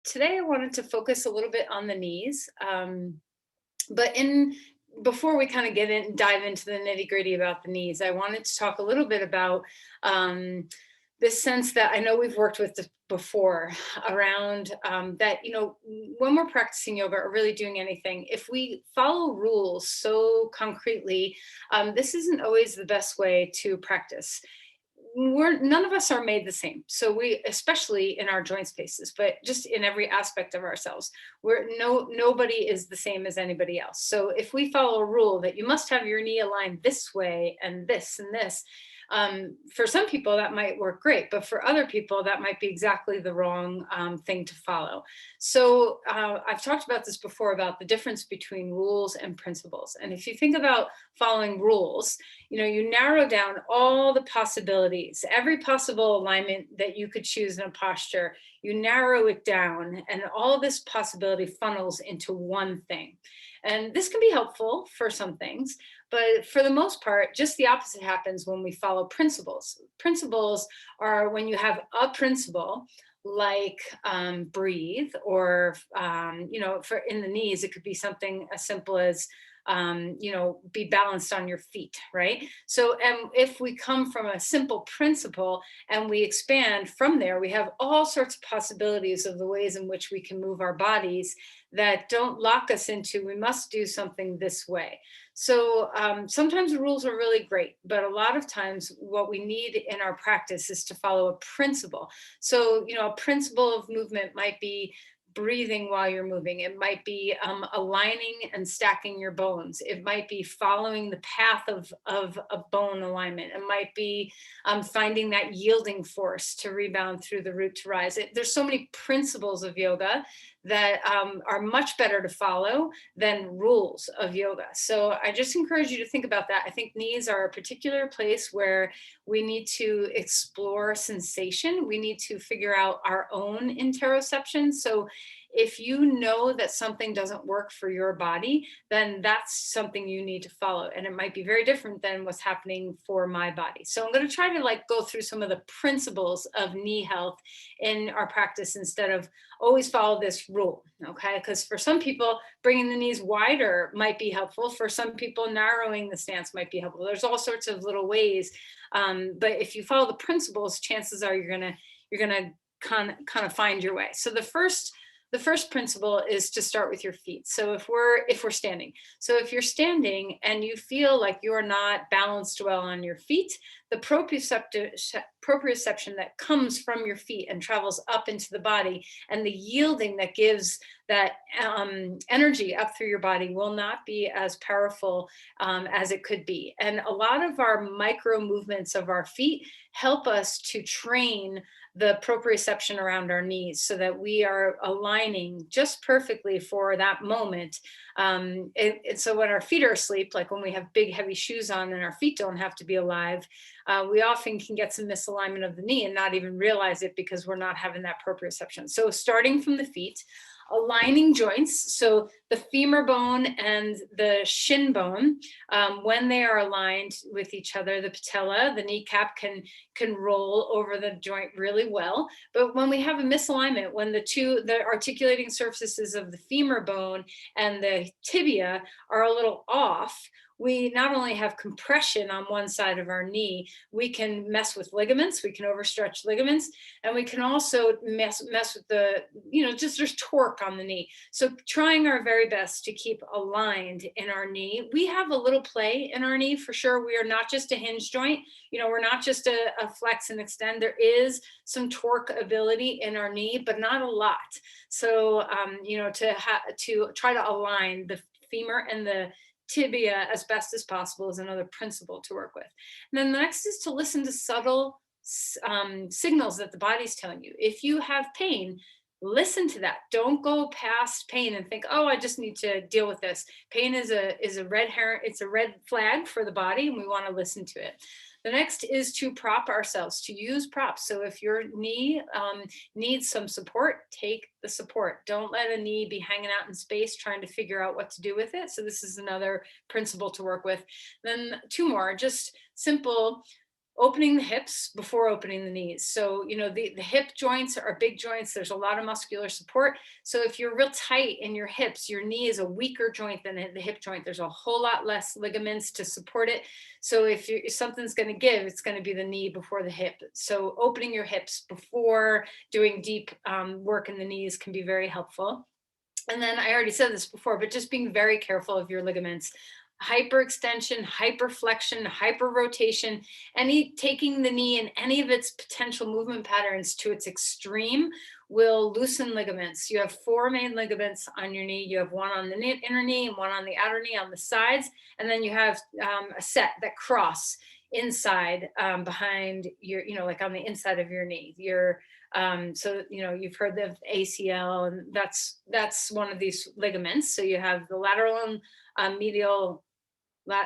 Today I wanted to focus a little bit on the knees. But in before we kind of get in dive into the nitty gritty about the knees, I wanted to talk a little bit about um, this sense that I know we've worked with this before around that, when we're practicing yoga or really doing anything, if we follow rules so concretely, this isn't always the best way to practice. We're none of us are made the same, so we, especially in our joint spaces, but just in every aspect of ourselves, nobody is the same as anybody else. So if we follow a rule that you must have your knee aligned this way and this and this, for some people that might work great, but for other people that might be exactly the wrong thing to follow. So I've talked about this before, about the difference between rules and principles. And if you think about following rules, you narrow down all the possibilities, every possible alignment that you could choose in a posture. You narrow it down, and all this possibility funnels into one thing. And this can be helpful for some things, but for the most part, just the opposite happens when we follow principles. Principles are when you have a principle, like breathe, or for in the knees, it could be something as simple as be balanced on your feet, right? So, and if we come from a simple principle and we expand from there, we have all sorts of possibilities of the ways in which we can move our bodies that don't lock us into, we must do something this way. So sometimes the rules are really great, but a lot of times what we need in our practice is to follow a principle. So, a principle of movement might be breathing while you're moving. It might be aligning and stacking your bones. It might be following the path of a bone alignment. It might be finding that yielding force to rebound through the root to rise. There's so many principles of yoga that are much better to follow than rules of yoga. So I just encourage you to think about that. I think knees are a particular place where we need to explore sensation. We need to figure out our own interoception. So if you know that something doesn't work for your body, then that's something you need to follow. And it might be very different than what's happening for my body. So I'm going to try to go through some of the principles of knee health in our practice instead of always follow this rule. Okay. Because for some people, bringing the knees wider might be helpful. For some people, narrowing the stance might be helpful. There's all sorts of little ways. But if you follow the principles, chances are you're gonna kind of find your way. So the first principle is to start with your feet. So if we're standing, so if you're standing and you feel like you're not balanced well on your feet, the proprioception that comes from your feet and travels up into the body, and the yielding that gives that energy up through your body, will not be as powerful as it could be. And a lot of our micro movements of our feet help us to train the proprioception around our knees so that we are aligning just perfectly for that moment. So when our feet are asleep, like when we have big heavy shoes on and our feet don't have to be alive, we often can get some misalignment of the knee and not even realize it because we're not having that proprioception. So starting from the feet, aligning joints. So the femur bone and the shin bone, when they are aligned with each other, the patella, the kneecap can roll over the joint really well. But when we have a misalignment, when the articulating surfaces of the femur bone and the tibia are a little off, we not only have compression on one side of our knee, we can mess with ligaments, we can overstretch ligaments, and we can also mess with just there's torque on the knee. So trying our very best to keep aligned in our knee. We have a little play in our knee for sure. We are not just a hinge joint. We're not just a flex and extend. There is some torque ability in our knee, but not a lot. So to try to align the femur and the tibia as best as possible is another principle to work with. And then the next is to listen to subtle signals that the body's telling you. If you have pain, listen to that. Don't go past pain and think, oh, I just need to deal with this. Pain is a red herring. It's a red flag for the body, and we want to listen to it. The next is to prop ourselves, to use props. So if your knee needs some support, take the support. Don't let a knee be hanging out in space trying to figure out what to do with it. So this is another principle to work with. Then two more, just simple opening the hips before opening the knees. So, the hip joints are big joints. There's a lot of muscular support. So if you're real tight in your hips, your knee is a weaker joint than the hip joint. There's a whole lot less ligaments to support it. So if something's going to give, it's going to be the knee before the hip. So opening your hips before doing deep work in the knees can be very helpful. And then I already said this before, but just being very careful of your ligaments. Hyperextension, hyperflexion, hyperrotation, taking the knee in any of its potential movement patterns to its extreme will loosen ligaments. You have four main ligaments on your knee. You have one on the inner knee and one on the outer knee on the sides. And then you have a set that cross inside behind your, like on the inside of your knee. So you've heard of ACL, and that's one of these ligaments. So you have the lateral and medial,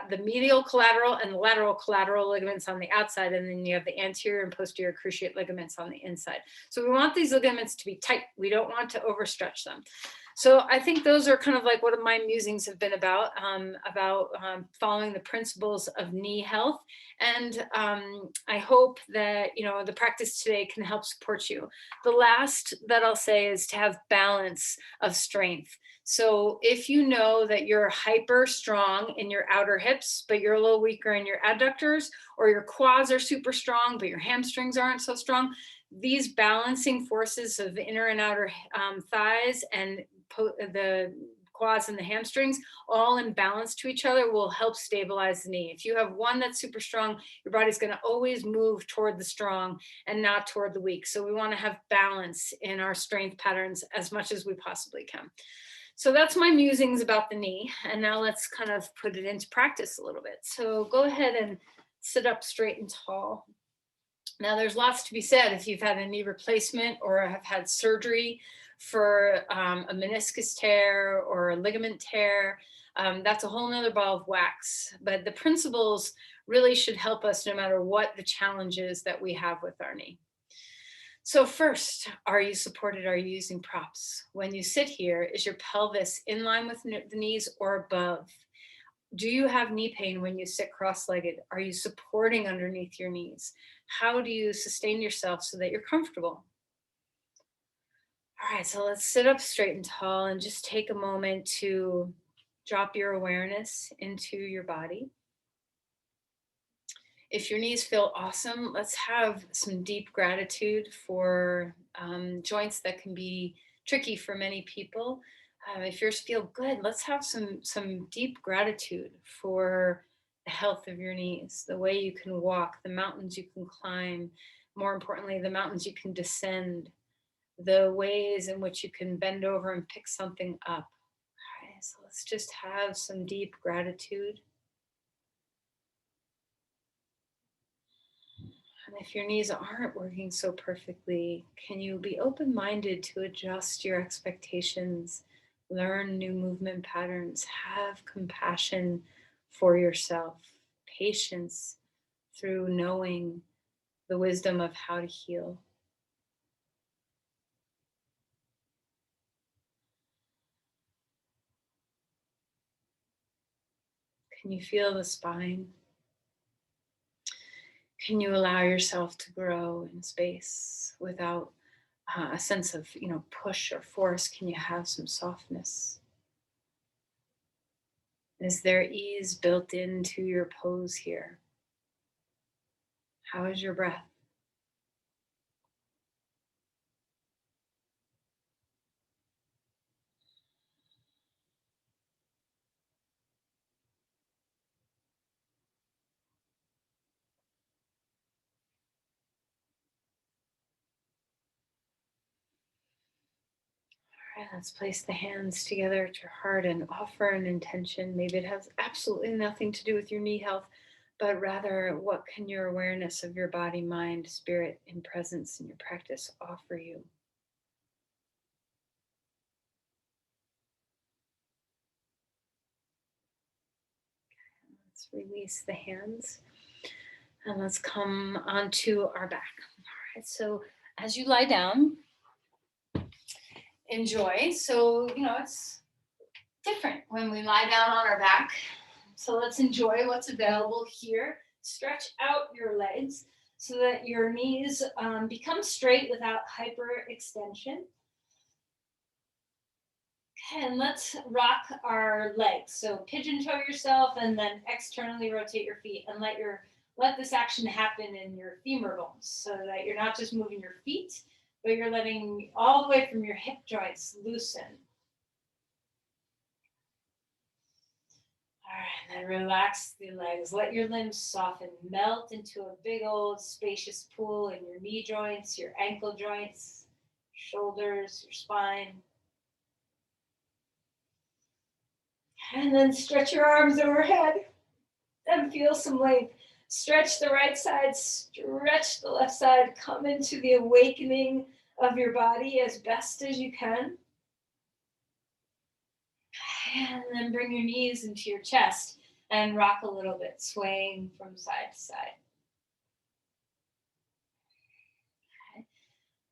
the medial collateral and the lateral collateral ligaments on the outside, and then you have the anterior and posterior cruciate ligaments on the inside. So we want these ligaments to be tight. We don't want to overstretch them. So I think those are kind of like what my musings have been about following the principles of knee health. And I hope that, the practice today can help support you. The last that I'll say is to have balance of strength. So if you know that you're hyper strong in your outer hips, but you're a little weaker in your adductors, or your quads are super strong, but your hamstrings aren't so strong, these balancing forces of the inner and outer thighs and the quads and the hamstrings, all in balance to each other, will help stabilize the knee. If you have one that's super strong, your body's going to always move toward the strong and not toward the weak. So we want to have balance in our strength patterns as much as we possibly can. So that's my musings about the knee. And now let's kind of put it into practice a little bit. So go ahead and sit up straight and tall. Now there's lots to be said if you've had a knee replacement or have had surgery for a meniscus tear or a ligament tear. That's a whole nother ball of wax. But the principles really should help us no matter what the challenges that we have with our knee. So first, are you supported? Are you using props? When you sit here, is your pelvis in line with the knees or above? Do you have knee pain when you sit cross-legged? Are you supporting underneath your knees? How do you sustain yourself so that you're comfortable? All right, so let's sit up straight and tall and just take a moment to drop your awareness into your body. If your knees feel awesome, let's have some deep gratitude for joints that can be tricky for many people. If yours feel good, let's have some deep gratitude for the health of your knees, the way you can walk, the mountains you can climb, more importantly, the mountains you can descend, the ways in which you can bend over and pick something up. All right, so let's just have some deep gratitude. And if your knees aren't working so perfectly, can you be open-minded to adjust your expectations, learn new movement patterns, have compassion for yourself, patience through knowing the wisdom of how to heal. Can you feel the spine? Can you allow yourself to grow in space without a sense of, push or force? Can you have some softness? Is there ease built into your pose here? How is your breath? All right, let's place the hands together at your heart and offer an intention. Maybe it has absolutely nothing to do with your knee health, but rather what can your awareness of your body, mind, spirit, and presence in your practice offer you? Let's release the hands and let's come onto our back. All right, so as you lie down, enjoy. So, it's different when we lie down on our back. So let's enjoy what's available here. Stretch out your legs so that your knees become straight without hyperextension. Okay, and let's rock our legs. So pigeon toe yourself and then externally rotate your feet and let this action happen in your femur bones so that you're not just moving your feet, but you're letting all the way from your hip joints loosen. All right, and then relax the legs. Let your limbs soften, melt into a big old spacious pool in your knee joints, your ankle joints, shoulders, your spine. And then stretch your arms overhead and feel some length. Stretch the right side, stretch the left side. Come into the awakening of your body as best as you can. And then bring your knees into your chest and rock a little bit, swaying from side to side. Okay.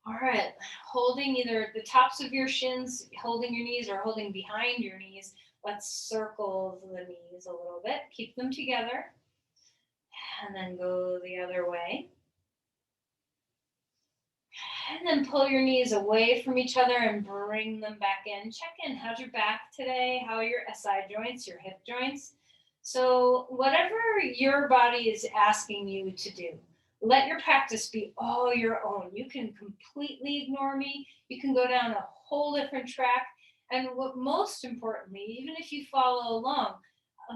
All right, holding either the tops of your shins, holding your knees, or holding behind your knees. Let's circle the knees a little bit. Keep them together. And then go the other way. And then pull your knees away from each other and bring them back in. Check in. How's your back today? How are your SI joints, your hip joints? So whatever your body is asking you to do, let your practice be all your own. You can completely ignore me. You can go down a whole different track. And what most importantly, even if you follow along,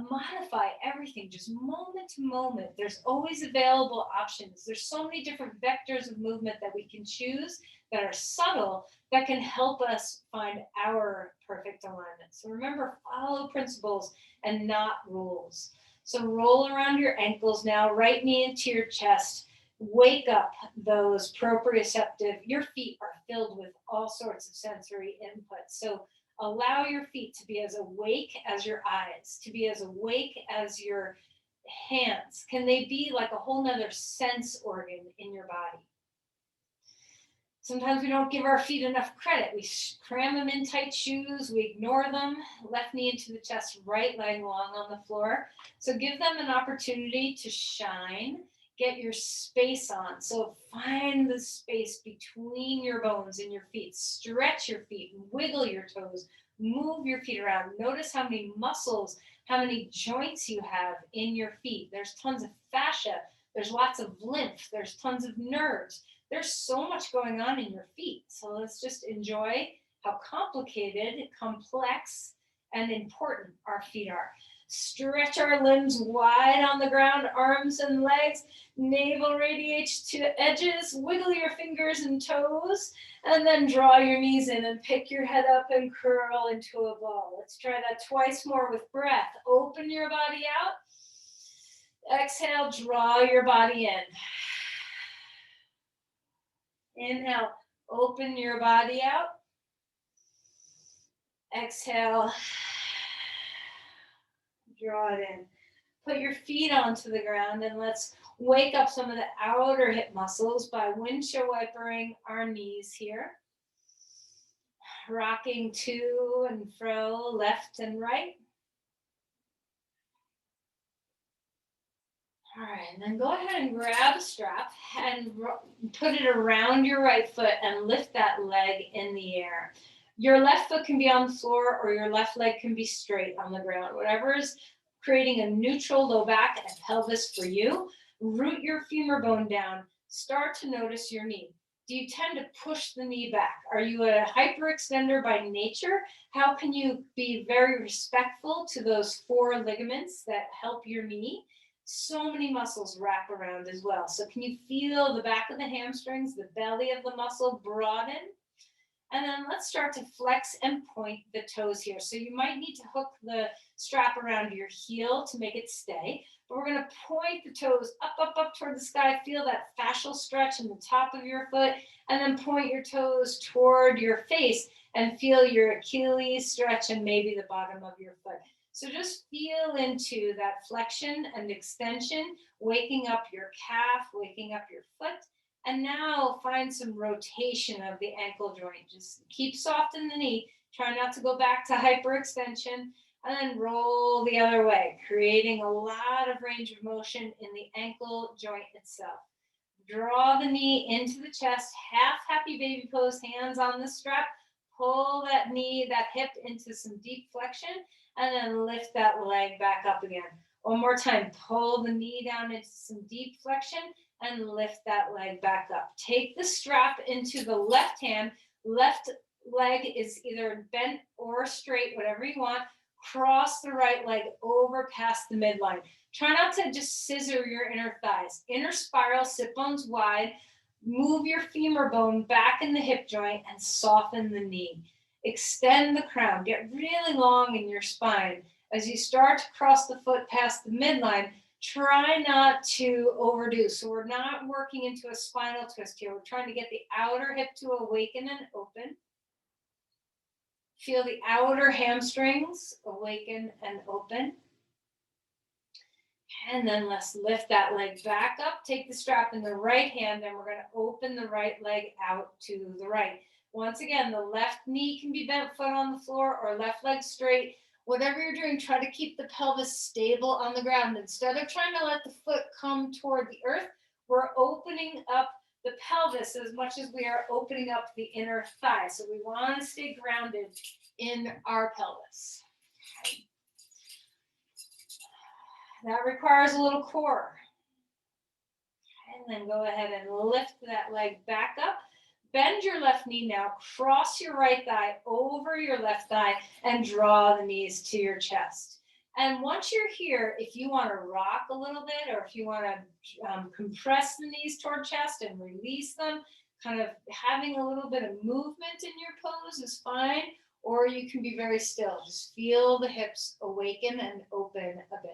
modify everything just moment to moment. There's always available options. There's so many different vectors of movement that we can choose that are subtle that can help us find our perfect alignment. So remember, follow principles and not rules. So roll around your ankles now, right knee into your chest. Wake up those proprioceptive. Your feet are filled with all sorts of sensory input. So allow your feet to be as awake as your eyes, to be as awake as your hands. Can they be like a whole nother sense organ in your body? Sometimes we don't give our feet enough credit. We cram them in tight shoes. We ignore them. Left knee into the chest, right leg long on the floor. So give them an opportunity to shine. Get your space on. So find the space between your bones and your feet. Stretch your feet, wiggle your toes, move your feet around. Notice how many muscles, how many joints you have in your feet. There's tons of fascia. There's lots of lymph. There's tons of nerves. There's so much going on in your feet. So let's just enjoy how complicated, complex, and important our feet are. Stretch our limbs wide on the ground, arms and legs. Navel radiates to edges. Wiggle your fingers and toes. And then draw your knees in and pick your head up and curl into a ball. Let's try that twice more with breath. Open your body out. Exhale, draw your body in. Inhale, open your body out. Exhale, draw it in. Put your feet onto the ground and let's wake up some of the outer hip muscles by windshield wipering our knees here. Rocking to and fro, left and right. All right, and then go ahead and grab a strap and put it around your right foot and lift that leg in the air. Your left foot can be on the floor or your left leg can be straight on the ground. Whatever is creating a neutral low back and pelvis for you. Root your femur bone down. Start to notice your knee. Do you tend to push the knee back? Are you a hyperextender by nature? How can you be very respectful to those four ligaments that help your knee? So many muscles wrap around as well. So can you feel the back of the hamstrings, the belly of the muscle broaden? And then let's start to flex and point the toes here. So you might need to hook the strap around your heel to make it stay. But we're going to point the toes up toward the sky. Feel that fascial stretch in the top of your foot. And then point your toes toward your face and feel your Achilles stretch and maybe the bottom of your foot. So just feel into that flexion and extension, waking up your calf, waking up your foot. And now find some rotation of the ankle joint. Just keep soft in the knee. Try not to go back to hyperextension. and then roll the other way, creating a lot of range of motion in the ankle joint itself. Draw the knee into the chest, half happy baby pose, hands on the strap. Pull that knee, that hip into some deep flexion, and then lift that leg back up again. One more time, pull the knee down into some deep flexion and lift that leg back up. Take the strap into the left hand, left leg is either bent or straight, whatever you want. Cross the right leg over past the midline. Try not to just scissor your inner thighs. Inner spiral, sit bones wide. Move your femur bone back in the hip joint and soften the knee. Extend the crown. Get really long in your spine. As you start to cross the foot past the midline, try not to overdo. So we're not working into a spinal twist here. We're trying to get the outer hip to awaken and open. Feel the outer hamstrings awaken and open. And then let's lift that leg back up. Take the strap in the right hand, and we're going to open the right leg out to the right. Once again, the left knee can be bent, foot on the floor, or left leg straight. Whatever you're doing, try to keep the pelvis stable on the ground. Instead of trying to let the foot come toward the earth, we're opening up the pelvis as much as we are opening up the inner thigh. So we want to stay grounded in our pelvis. That requires a little core. And then go ahead and lift that leg back up. Bend your left knee now, cross your right thigh over your left thigh, and draw the knees to your chest. And once you're here, if you want to rock a little bit, or if you want to compress the knees toward chest and release them, kind of having a little bit of movement in your pose is fine, or you can be very still. Just feel the hips awaken and open a bit.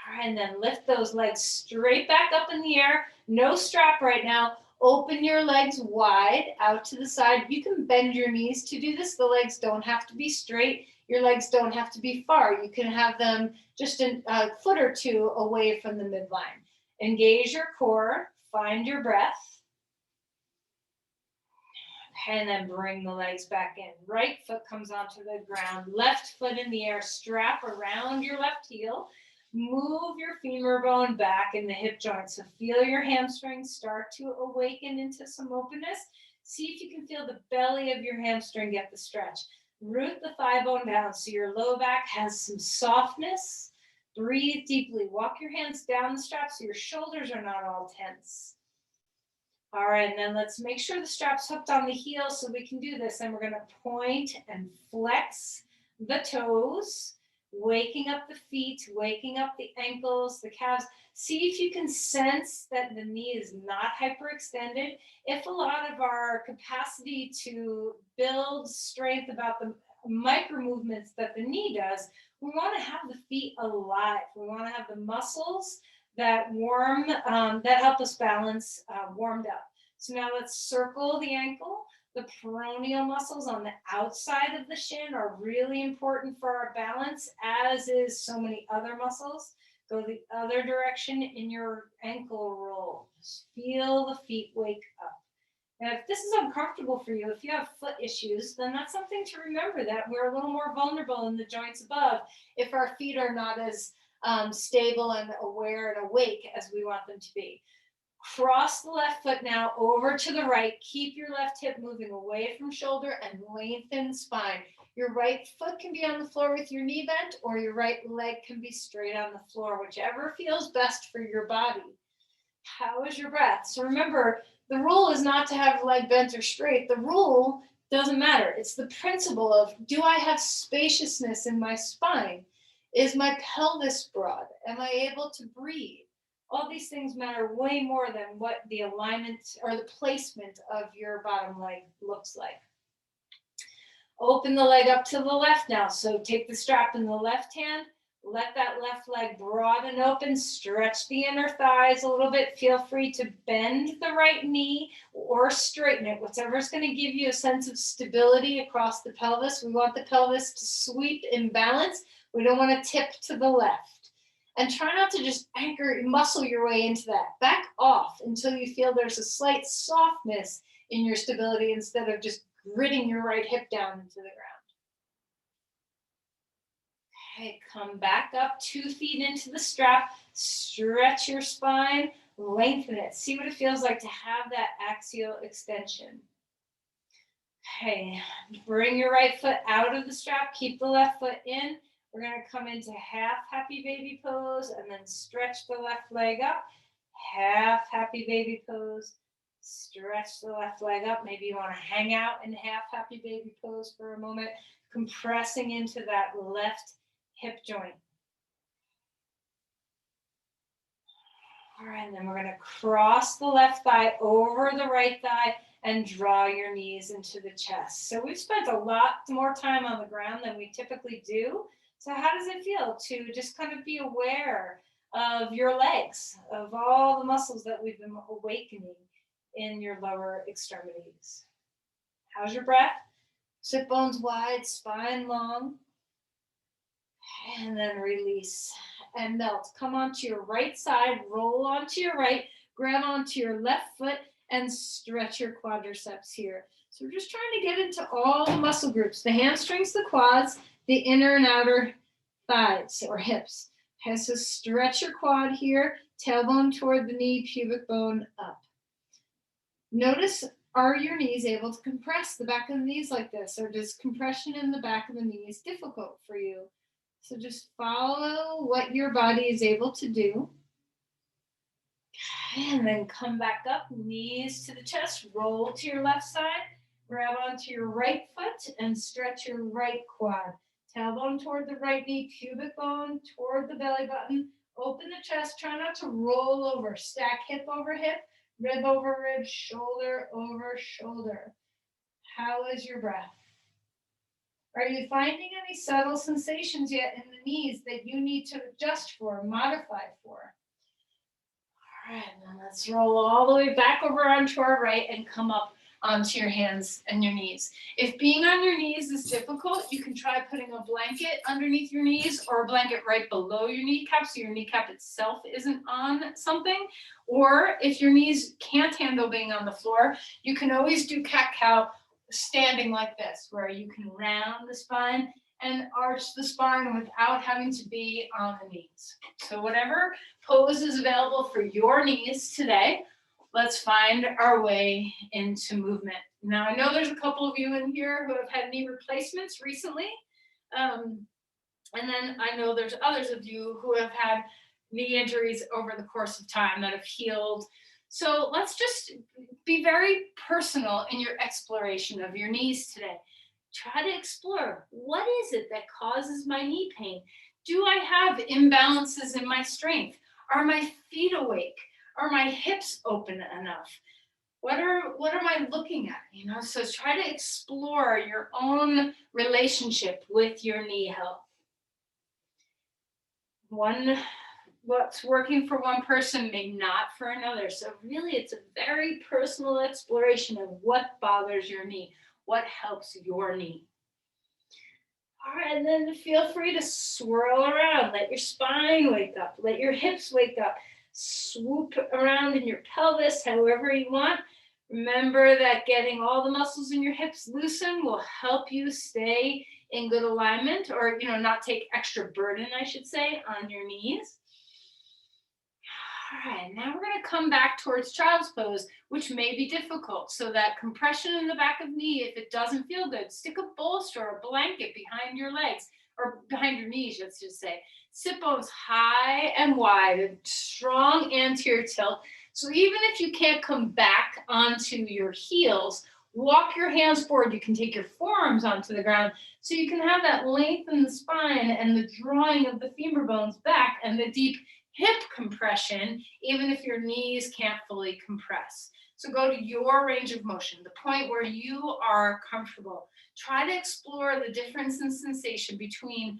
All right, and then lift those legs straight back up in the air. No strap right now. Open your legs wide out to the side. You can bend your knees to do this. The legs don't have to be straight. Your legs don't have to be far. You can have them just a foot or two away from the midline. Engage your core. Find your breath. And then bring the legs back in. Right foot comes onto the ground. Left foot in the air. Strap around your left heel. Move your femur bone back in the hip joint. So feel your hamstrings start to awaken into some openness. See if you can feel the belly of your hamstring get the stretch. Root the thigh bone down so your low back has some softness. Breathe deeply. Walk your hands down the strap so your shoulders are not all tense. All right, and then let's make sure the strap's hooked on the heel so we can do this. And we're going to point and flex the toes. Waking up the feet, waking up the ankles, the calves. See if you can sense that the knee is not hyperextended. If a lot of our capacity to build strength about the micro movements that the knee does, we want to have the feet alive. We want to have the muscles that that help us balance warmed up. So now let's circle the ankle. The peroneal muscles on the outside of the shin are really important for our balance, as is so many other muscles. Go the other direction in your ankle roll. Just feel the feet wake up. Now, if this is uncomfortable for you, if you have foot issues, then that's something to remember, that we're a little more vulnerable in the joints above if our feet are not as stable and aware and awake as we want them to be. Cross the left foot now over to the right. Keep your left hip moving away from shoulder and lengthen spine. Your right foot can be on the floor with your knee bent, or your right leg can be straight on the floor, whichever feels best for your body. How is your breath? So remember, the rule is not to have leg bent or straight. The rule doesn't matter. It's the principle of, do I have spaciousness in my spine? Is my pelvis broad? Am I able to breathe? All these things matter way more than what the alignment or the placement of your bottom leg looks like. Open the leg up to the left now. So take the strap in the left hand, let that left leg broaden open, stretch the inner thighs a little bit. Feel free to bend the right knee or straighten it, whatever is going to give you a sense of stability across the pelvis. We want the pelvis to sweep in balance. We don't want to tip to the left. And try not to just muscle your way into that. Back off until you feel there's a slight softness in your stability instead of just gritting your right hip down into the ground. Okay, come back up 2 feet into the strap, stretch your spine, lengthen it. See what it feels like to have that axial extension. Okay, bring your right foot out of the strap, keep the left foot in. We're gonna come into half happy baby pose and then stretch the left leg up. Half happy baby pose, stretch the left leg up. Maybe you wanna hang out in half happy baby pose for a moment, compressing into that left hip joint. All right, and then we're gonna cross the left thigh over the right thigh and draw your knees into the chest. So we've spent a lot more time on the ground than we typically do. So how does it feel to just kind of be aware of your legs, of all the muscles that we've been awakening in your lower extremities? How's your breath? Sit bones wide, spine long. And then release and melt. Come onto your right side, roll onto your right, grab onto your left foot, and stretch your quadriceps here. So we're just trying to get into all the muscle groups, the hamstrings, the quads, the inner and outer thighs or hips. Okay, so stretch your quad here, tailbone toward the knee, pubic bone up. Notice, are your knees able to compress the back of the knees like this, or does compression in the back of the knees difficult for you? So just follow what your body is able to do. And then come back up, knees to the chest, roll to your left side, grab onto your right foot and stretch your right quad. Tailbone toward the right knee, pubic bone toward the belly button. Open the chest, try not to roll over. Stack hip over hip, rib over rib, shoulder over shoulder. How is your breath? Are you finding any subtle sensations yet in the knees that you need to adjust for, modify for? All right, then let's roll all the way back over onto our right and come up onto your hands and your knees. If being on your knees is difficult, you can try putting a blanket underneath your knees or a blanket right below your kneecap so your kneecap itself isn't on something. Or if your knees can't handle being on the floor, you can always do cat-cow standing like this, where you can round the spine and arch the spine without having to be on the knees. So whatever pose is available for your knees today, let's find our way into movement. Now, I know there's a couple of you in here who have had knee replacements recently. And then I know there's others of you who have had knee injuries over the course of time that have healed. So let's just be very personal in your exploration of your knees today. Try to explore, what is it that causes my knee pain? Do I have imbalances in my strength? Are my feet awake? Are my hips open enough? What am I looking at? You know, so try to explore your own relationship with your knee health. What's working for one person may not for another. So really, it's a very personal exploration of what bothers your knee, what helps your knee. All right, and then feel free to swirl around. Let your spine wake up. Let your hips wake up. Swoop around in your pelvis, however you want. Remember that getting all the muscles in your hips loosened will help you stay in good alignment, or not take extra burden, I should say, on your knees. All right, now we're going to come back towards child's pose, which may be difficult. So that compression in the back of knee, if it doesn't feel good, stick a bolster or a blanket behind your legs, or behind your knees, let's just say. Sit bones high and wide, a strong anterior tilt. So even if you can't come back onto your heels, walk your hands forward. You can take your forearms onto the ground so you can have that length in the spine and the drawing of the femur bones back and the deep hip compression, even if your knees can't fully compress. So go to your range of motion, the point where you are comfortable. Try to explore the difference in sensation between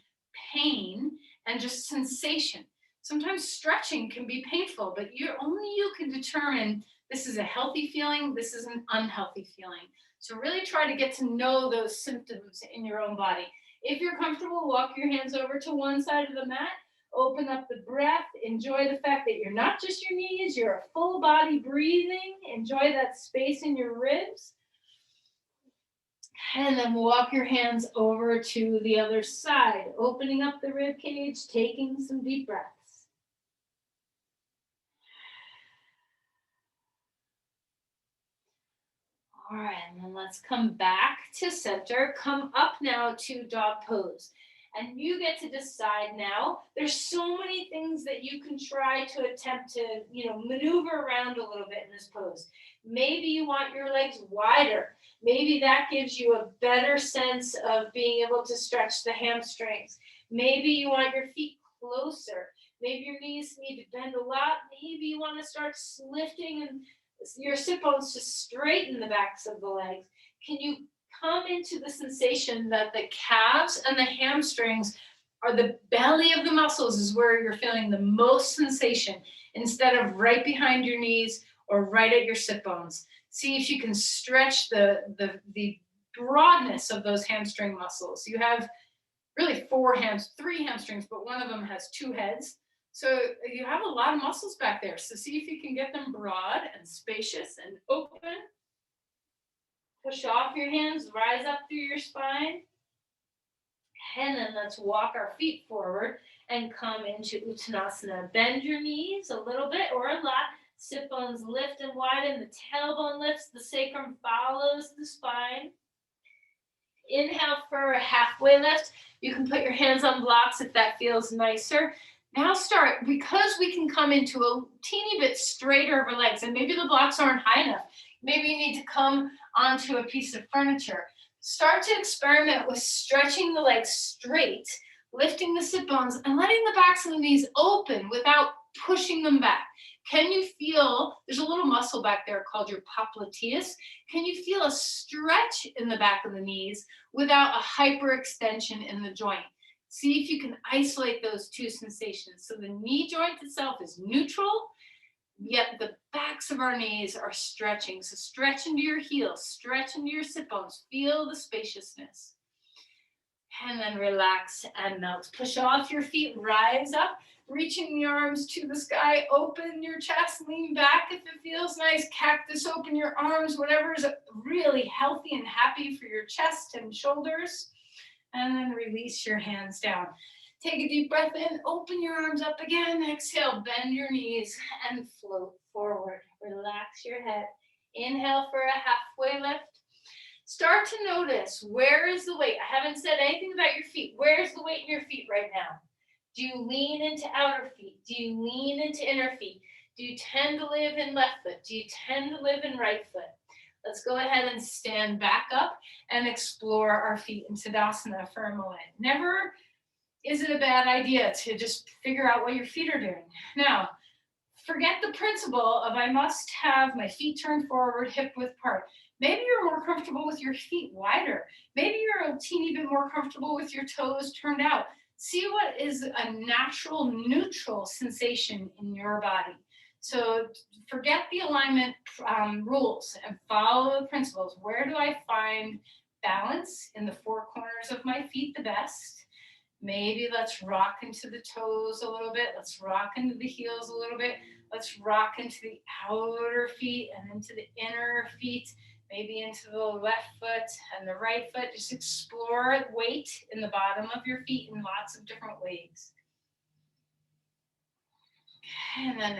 pain and just sensation. Sometimes stretching can be painful, but only you can determine this is a healthy feeling, this is an unhealthy feeling. So really try to get to know those symptoms in your own body. If you're comfortable, walk your hands over to one side of the mat, open up the breath, enjoy the fact that you're not just your knees, you're a full body breathing, enjoy that space in your ribs. And then walk your hands over to the other side, opening up the rib cage, taking some deep breaths. All right, and then let's come back to center. Come up now to dog pose. And you get to decide now. There's so many things that you can try to attempt to, maneuver around a little bit in this pose. Maybe you want your legs wider. Maybe that gives you a better sense of being able to stretch the hamstrings. Maybe you want your feet closer. Maybe your knees need to bend a lot. Maybe you want to start lifting and your sit bones to straighten the backs of the legs. Can you come into the sensation that the calves and the hamstrings are the belly of the muscles is where you're feeling the most sensation instead of right behind your knees or right at your sit bones. See if you can stretch the broadness of those hamstring muscles. You have really three hamstrings, but one of them has two heads. So you have a lot of muscles back there. So see if you can get them broad and spacious and open. Push off your hands, rise up through your spine. And then let's walk our feet forward and come into Uttanasana. Bend your knees a little bit or a lot. Sit bones lift and widen. The tailbone lifts. The sacrum follows the spine. Inhale for a halfway lift. You can put your hands on blocks if that feels nicer. Now start, because we can come into a teeny bit straighter of our legs, and maybe the blocks aren't high enough. Maybe you need to come onto a piece of furniture. Start to experiment with stretching the legs straight, lifting the sit bones, and letting the backs of the knees open without pushing them back. Can you feel, there's a little muscle back there called your popliteus. Can you feel a stretch in the back of the knees without a hyperextension in the joint? See if you can isolate those two sensations. So the knee joint itself is neutral, yet the backs of our knees are stretching. So stretch into your heels, stretch into your sit bones, feel the spaciousness. And then relax and melt. Push off your feet, rise up, reaching the arms to the sky, open your chest, lean back if it feels nice, cactus, open your arms, whatever is really healthy and happy for your chest and shoulders. And then release your hands down. Take a deep breath in, open your arms up again, exhale, bend your knees and float forward. Relax your head. Inhale for a halfway lift. Start to notice, where is the weight? I haven't said anything about your feet. Where's the weight in your feet right now? Do you lean into outer feet? Do you lean into inner feet? Do you tend to live in left foot? Do you tend to live in right foot? Let's go ahead and stand back up and explore our feet in Tadasana for a moment. Never is it a bad idea to just figure out what your feet are doing. Now, forget the principle of I must have my feet turned forward, hip width apart. Maybe you're more comfortable with your feet wider. Maybe you're a teeny bit more comfortable with your toes turned out. See what is a natural, neutral sensation in your body. So forget the alignment rules and follow the principles. Where do I find balance in the four corners of my feet the best? Maybe let's rock into the toes a little bit. Let's rock into the heels a little bit. Let's rock into the outer feet and into the inner feet, maybe into the left foot and the right foot. Just explore weight in the bottom of your feet in lots of different ways. And then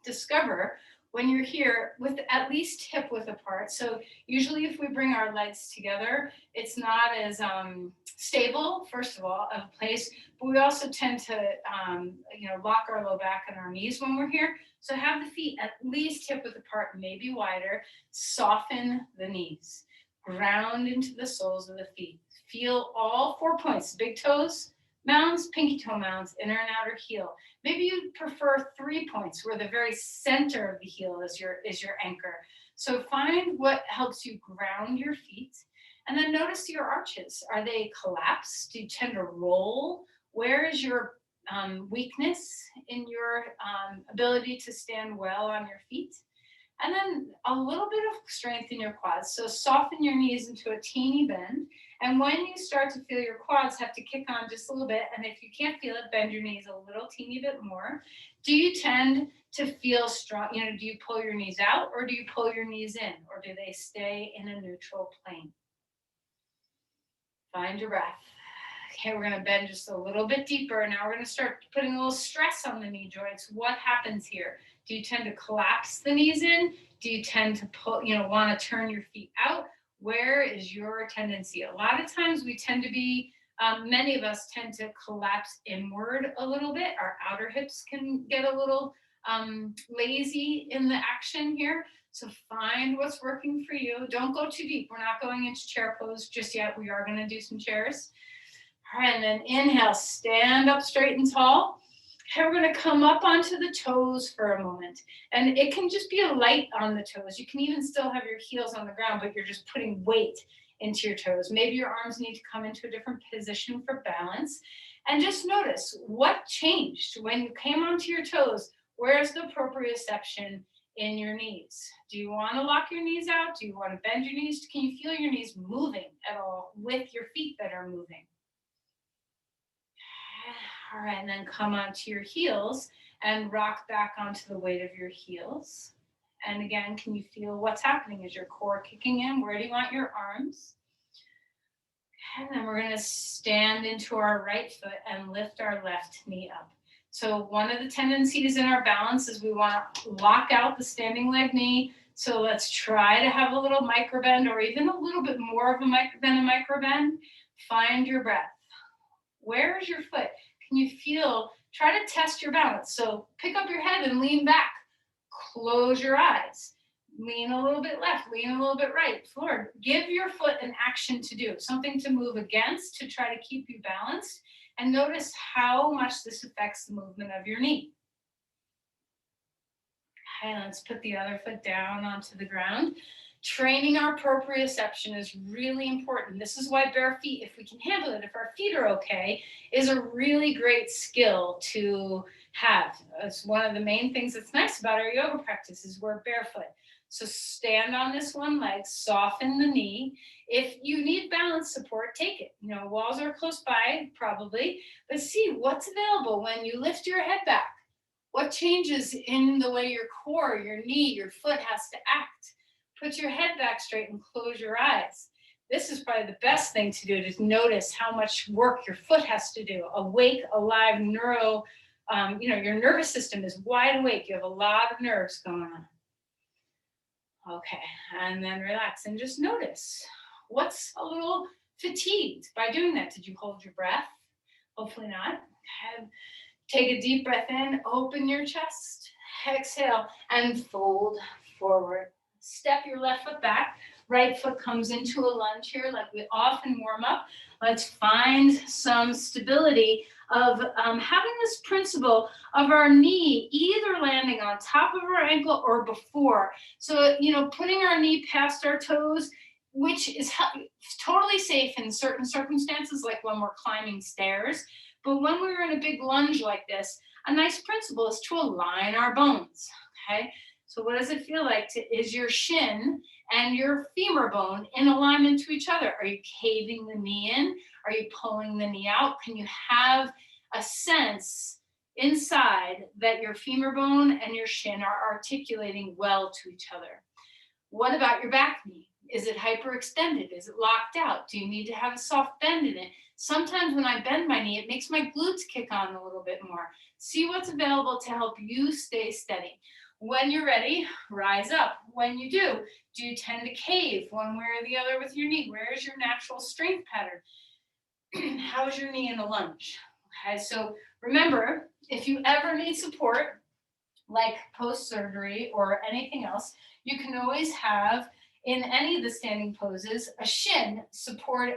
discover when you're here with at least hip width apart. So usually if we bring our legs together, it's not as stable, first of all, of a place, but we also tend to lock our low back and our knees when we're here. So have the feet at least hip width apart, maybe wider. Soften the knees. Ground into the soles of the feet. Feel all 4 points, big toes, mounds, pinky toe mounds, inner and outer heel. Maybe you prefer 3 points where the very center of the heel is your anchor. So find what helps you ground your feet. And then notice your arches. Are they collapsed? Do you tend to roll? Where is your weakness in your ability to stand well on your feet? And then a little bit of strength in your quads. So soften your knees into a teeny bend. And when you start to feel your quads have to kick on just a little bit, and if you can't feel it, bend your knees a little teeny bit more. Do you tend to feel strong? Do you pull your knees out or do you pull your knees in? Or do they stay in a neutral plane? Find your breath. Okay, we're gonna bend just a little bit deeper. Now we're gonna start putting a little stress on the knee joints. What happens here? Do you tend to collapse the knees in? Do you tend to pull, want to turn your feet out? Where is your tendency? A lot of times we tend to be, many of us tend to collapse inward a little bit. Our outer hips can get a little lazy in the action here. So find what's working for you. Don't go too deep. We're not going into chair pose just yet. We are going to do some chairs. All right, and then inhale, stand up straight and tall. Okay, we're going to come up onto the toes for a moment. And it can just be a light on the toes. You can even still have your heels on the ground, but you're just putting weight into your toes. Maybe your arms need to come into a different position for balance. And just notice what changed when you came onto your toes. Where's the proprioception in your knees? Do you want to lock your knees out? Do you want to bend your knees? Can you feel your knees moving at all with your feet that are moving? All right, and then come onto your heels and rock back onto the weight of your heels. And again, can you feel what's happening? Is your core kicking in? Where do you want your arms? And then we're going to stand into our right foot and lift our left knee up. So one of the tendencies in our balance is we want to lock out the standing leg knee. So let's try to have a little micro bend, or even a little bit more of a micro bend. Find your breath. Where is your foot? Can you feel, try to test your balance. So pick up your head and lean back. Close your eyes. Lean a little bit left, lean a little bit right, forward. Give your foot an action to do, something to move against to try to keep you balanced. And notice how much this affects the movement of your knee. Okay, let's put the other foot down onto the ground. Training our proprioception is really important. This is why bare feet, if we can handle it, if our feet are okay, is a really great skill to have. It's one of the main things that's nice about our yoga practice is we're barefoot. So stand on this one leg, soften the knee. If you need balance support, take it. Walls are close by, probably, but see what's available when you lift your head back. What changes in the way your core, your knee, your foot has to act? Put your head back straight and close your eyes. This is probably the best thing to do, to notice how much work your foot has to do. Awake, alive, your nervous system is wide awake. You have a lot of nerves going on. Okay, and then relax and just notice what's a little fatigued by doing that. Did you hold your breath? Hopefully not. Okay. Take a deep breath in, open your chest, exhale, and fold forward. Step your left foot back, right foot comes into a lunge here like we often warm up. Let's find some stability of having this principle of our knee either landing on top of our ankle or before. So, putting our knee past our toes, which is totally safe in certain circumstances, like when we're climbing stairs. But when we're in a big lunge like this, a nice principle is to align our bones, okay? So what does it feel like? Is your shin and your femur bone in alignment to each other? Are you caving the knee in? Are you pulling the knee out? Can you have a sense inside that your femur bone and your shin are articulating well to each other? What about your back knee? Is it hyperextended? Is it locked out? Do you need to have a soft bend in it? Sometimes when I bend my knee, it makes my glutes kick on a little bit more. See what's available to help you stay steady. When you're ready, rise up. When you do you tend to cave one way or the other with your knee? Where is your natural strength pattern? How is your knee in a lunge? Okay, so remember, if you ever need support, like post-surgery or anything else, you can always have, in any of the standing poses, a shin supported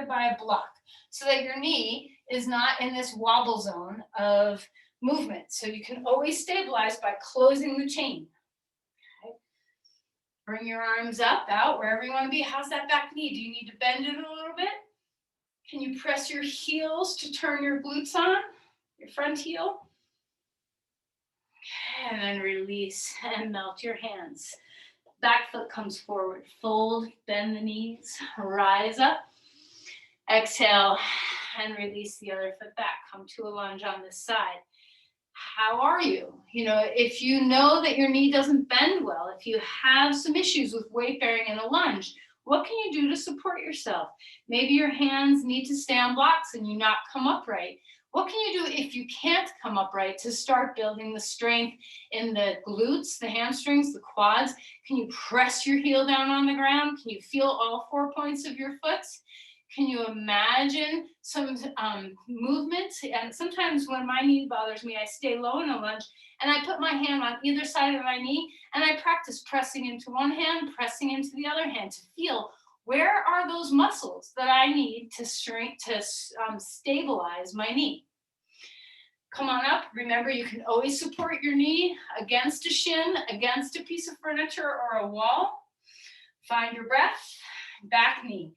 by a block, so that your knee is not in this wobble zone of movement. So you can always stabilize by closing the chain. Okay. Bring your arms up, out, wherever you want to be. How's that back knee? Do you need to bend it a little bit? Can you press your heels to turn your glutes on, your front heel? And then release and melt your hands. Back foot comes forward. Fold, bend the knees, rise up. Exhale and release the other foot back. Come to a lunge on this side. How are you? If you know that your knee doesn't bend well, if you have some issues with weight bearing in a lunge, What can you do to support yourself? Maybe your hands need to stay on blocks and you not come upright. What can you do if you can't come upright to start building the strength in the glutes, the hamstrings, the quads? Can you press your heel down on the ground? Can you feel all 4 points of your foot? Can you imagine some movement? And sometimes when my knee bothers me, I stay low in a lunge and I put my hand on either side of my knee and I practice pressing into one hand, pressing into the other hand to feel where are those muscles that I need to stabilize my knee. Come on up. Remember, you can always support your knee against a shin, against a piece of furniture or a wall. Find your breath. Back knee.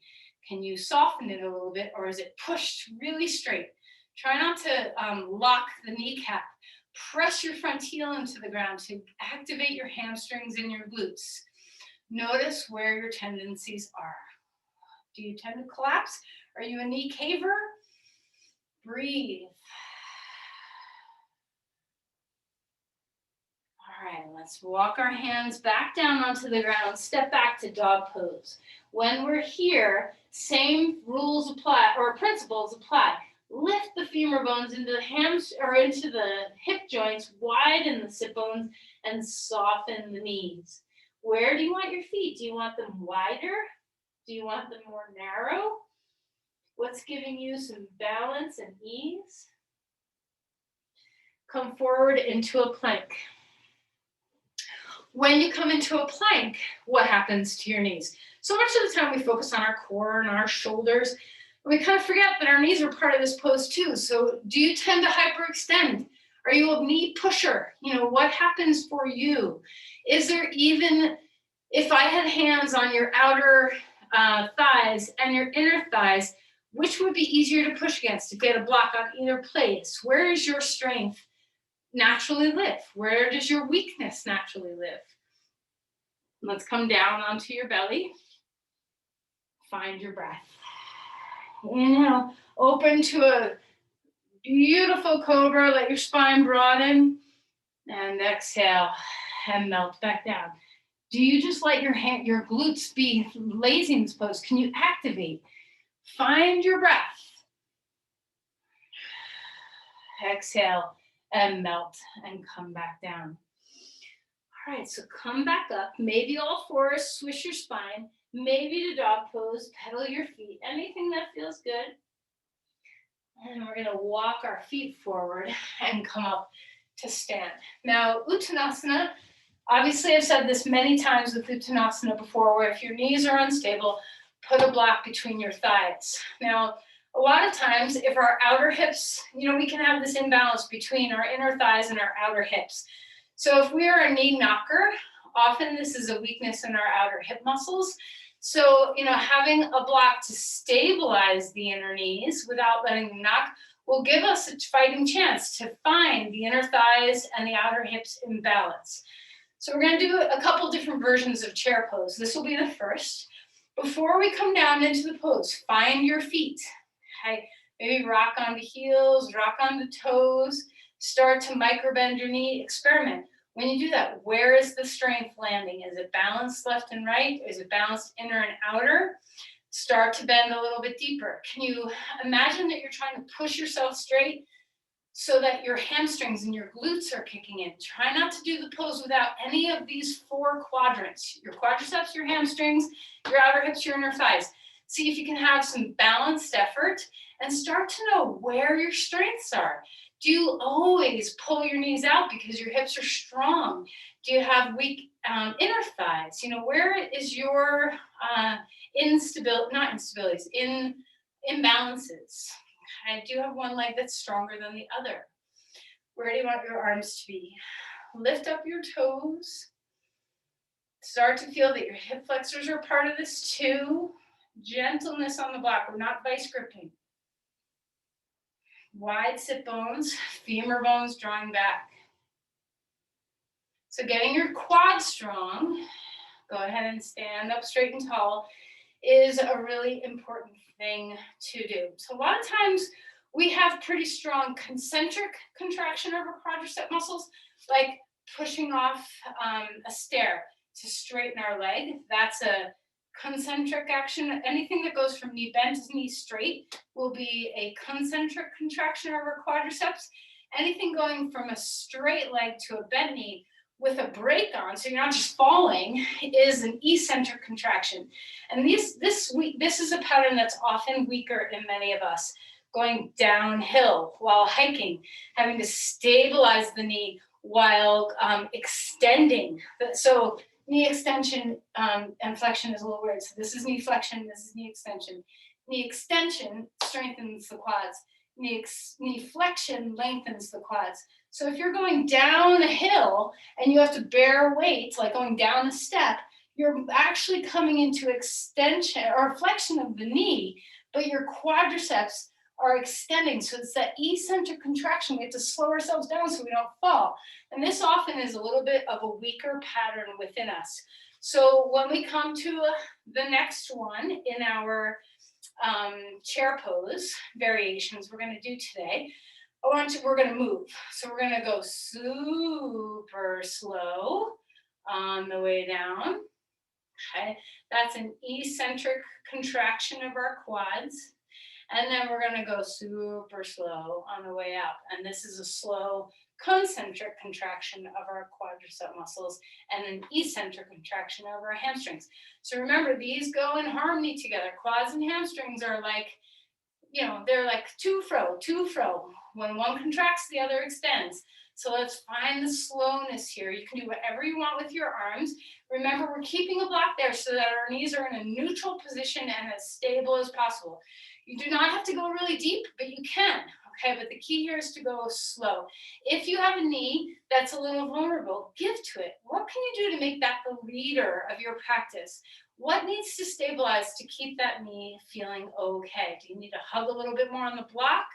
Can you soften it a little bit, or is it pushed really straight? Try not to lock the kneecap. Press your front heel into the ground to activate your hamstrings and your glutes. Notice where your tendencies are. Do you tend to collapse? Are you a knee caver? Breathe. All right, let's walk our hands back down onto the ground, step back to dog pose. When we're here, same rules apply, or principles apply. Lift the femur bones into the hams or into the hip joints, widen the sit bones, and soften the knees. Where do you want your feet? Do you want them wider? Do you want them more narrow? What's giving you some balance and ease? Come forward into a plank. When you come into a plank, what happens to your knees? So much of the time we focus on our core and our shoulders. And we kind of forget that our knees are part of this pose too. So do you tend to hyperextend? Are you a knee pusher? You know, what happens for you? Is there even, if I had hands on your outer thighs and your inner thighs, which would be easier to push against if you had a block on either place? Where is your strength naturally live? Where does your weakness naturally live? Let's come down onto your belly. Find your breath. Inhale, open to a beautiful cobra, let your spine broaden, and exhale and melt back down. Do you just let your glutes be lazy in this pose? Can you activate? Find your breath. Exhale and melt and come back down. All right, so come back up, maybe all fours, swish your spine, maybe to dog pose, pedal your feet, anything that feels good. And we're gonna walk our feet forward and come up to stand. Now, Uttanasana, obviously I've said this many times with Uttanasana before, where if your knees are unstable, put a block between your thighs. Now, a lot of times, if our outer hips, you know, we can have this imbalance between our inner thighs and our outer hips. So if we are a knee knocker, often this is a weakness in our outer hip muscles. So, you know, having a block to stabilize the inner knees without letting them knock will give us a fighting chance to find the inner thighs and the outer hips in balance. So we're going to do a couple different versions of chair pose. This will be the first. Before we come down into the pose, find your feet. Okay, maybe rock onto heels, rock onto toes, start to micro bend your knee, experiment. When you do that, where is the strength landing? Is it balanced left and right? Is it balanced inner and outer? Start to bend a little bit deeper. Can you imagine that you're trying to push yourself straight so that your hamstrings and your glutes are kicking in? Try not to do the pose without any of these four quadrants: your quadriceps, your hamstrings, your outer hips, your inner thighs. See if you can have some balanced effort and start to know where your strengths are. Do you always pull your knees out because your hips are strong? Do you have weak inner thighs? You know, where is your imbalances? I do have one leg that's stronger than the other. Where do you want your arms to be? Lift up your toes. Start to feel that your hip flexors are part of this too. Gentleness on the block. We're not vice gripping. Wide sit bones, femur bones drawing back. So getting your quads strong, go ahead and stand up straight and tall, is a really important thing to do. So a lot of times we have pretty strong concentric contraction of our quadricep muscles, like pushing off a stair to straighten our leg. That's a concentric action. Anything that goes from knee bent to knee straight will be a concentric contraction of our quadriceps. Anything going from a straight leg to a bent knee with a break on, so you're not just falling, is an eccentric contraction. And this is a pattern that's often weaker in many of us. Going downhill while hiking, having to stabilize the knee while extending. So knee extension and flexion is a little weird. So this is knee flexion, this is knee extension. Knee extension strengthens the quads. Knee flexion lengthens the quads. So if you're going down a hill and you have to bear weight, like going down a step, you're actually coming into extension or flexion of the knee, but your quadriceps are extending. So it's that eccentric contraction. We have to slow ourselves down so we don't fall. And this often is a little bit of a weaker pattern within us. So when we come to the next one in our chair pose variations we're going to do today, we're going to move. So we're going to go super slow on the way down. Okay, that's an eccentric contraction of our quads. And then we're going to go super slow on the way up. And this is a slow concentric contraction of our quadricep muscles and an eccentric contraction of our hamstrings. So remember, these go in harmony together. Quads and hamstrings are like, you know, they're like to fro. When one contracts, the other extends. So let's find the slowness here. You can do whatever you want with your arms. Remember, we're keeping a block there so that our knees are in a neutral position and as stable as possible. You do not have to go really deep, but you can, okay? But the key here is to go slow. If you have a knee that's a little vulnerable, give to it. What can you do to make that the leader of your practice? What needs to stabilize to keep that knee feeling okay? Do you need to hug a little bit more on the block?